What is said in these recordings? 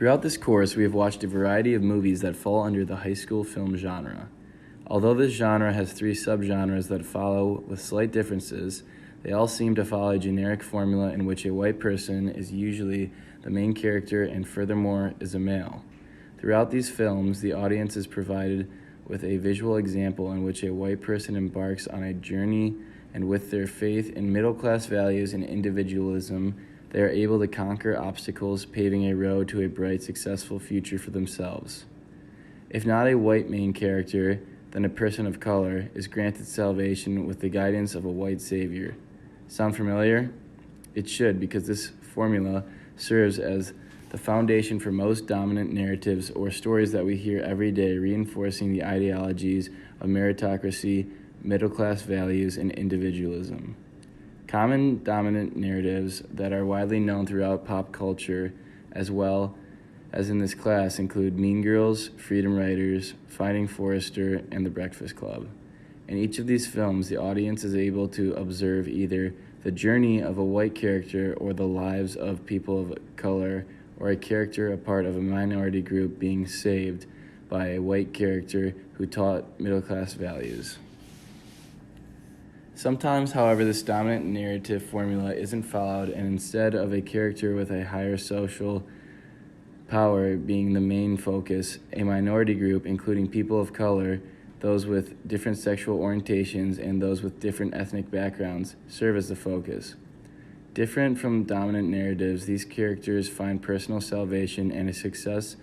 Throughout this course, we have watched a variety of movies that fall under the high school film genre. Although this genre has three subgenres that follow with slight differences, they all seem to follow a generic formula in which a white person is usually the main character and furthermore is a male. Throughout these films, the audience is provided with a visual example in which a white person embarks on a journey, and with their faith in middle-class values and individualism, they are able to conquer obstacles, paving a road to a bright, successful future for themselves. If not a white main character, then a person of color is granted salvation with the guidance of a white savior. Sound familiar? It should, because this formula serves as the foundation for most dominant narratives or stories that we hear every day, reinforcing the ideologies of meritocracy, middle-class values, and individualism. Common dominant narratives that are widely known throughout pop culture, as well as in this class, include Mean Girls, Freedom Writers, Finding Forrester, and The Breakfast Club. In each of these films, the audience is able to observe either the journey of a white character or the lives of people of color, or a character a part of a minority group being saved by a white character who taught middle-class values. Sometimes, however, this dominant narrative formula isn't followed, and instead of a character with a higher social power being the main focus, a minority group, including people of color, those with different sexual orientations, and those with different ethnic backgrounds, serve as the focus. Different from dominant narratives, these characters find personal salvation and a success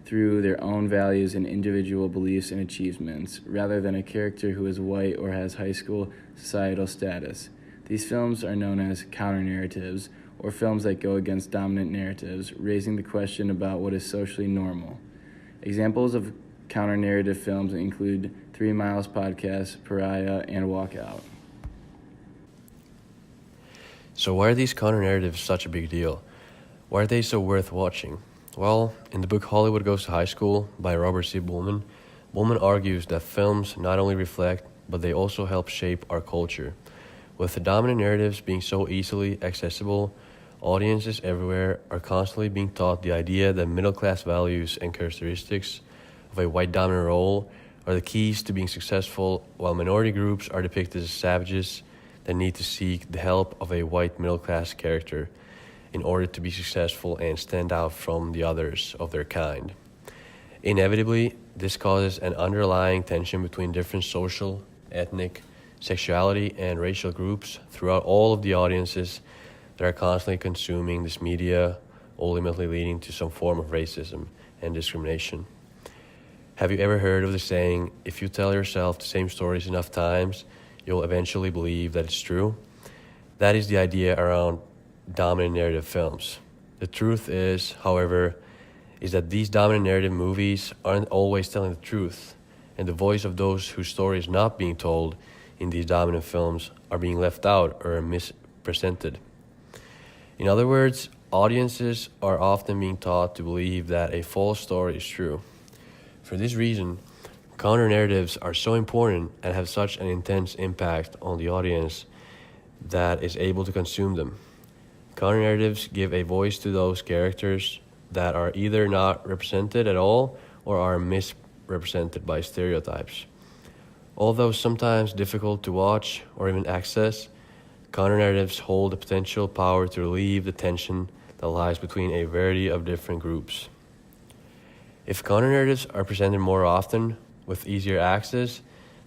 through their own values and individual beliefs and achievements, rather than a character who is white or has high school societal status. These films are known as counter-narratives, or films that go against dominant narratives, raising the question about what is socially normal. Examples of counter-narrative films include 3 Miles Podcast, Pariah, and Walkout. So why are these counter-narratives such a big deal? Why are they so worth watching? Well, in the book Hollywood Goes to High School by Robert C. Bullman, Bullman argues that films not only reflect, but they also help shape our culture. With the dominant narratives being so easily accessible, audiences everywhere are constantly being taught the idea that middle-class values and characteristics of a white dominant role are the keys to being successful, while minority groups are depicted as savages that need to seek the help of a white middle-class character in order to be successful and stand out from the others of their kind. Inevitably, this causes an underlying tension between different social, ethnic, sexuality, and racial groups throughout all of the audiences that are constantly consuming this media, ultimately leading to some form of racism and discrimination. Have you ever heard of the saying, if you tell yourself the same stories enough times, you'll eventually believe that it's true? That is the idea around dominant narrative films. The truth is, however, is that these dominant narrative movies aren't always telling the truth, and the voice of those whose story is not being told in these dominant films are being left out or misrepresented. In other words, audiences are often being taught to believe that a false story is true. For this reason, counter-narratives are so important and have such an intense impact on the audience that is able to consume them. Counter-narratives give a voice to those characters that are either not represented at all or are misrepresented by stereotypes. Although sometimes difficult to watch or even access, counter-narratives hold the potential power to relieve the tension that lies between a variety of different groups. If counter-narratives are presented more often, with easier access,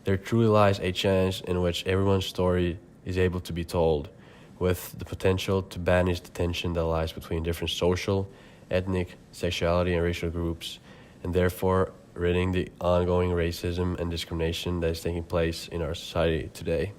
there truly lies a chance in which everyone's story is able to be told, with the potential to banish the tension that lies between different social, ethnic, sexuality, and racial groups, and therefore ridding the ongoing racism and discrimination that is taking place in our society today.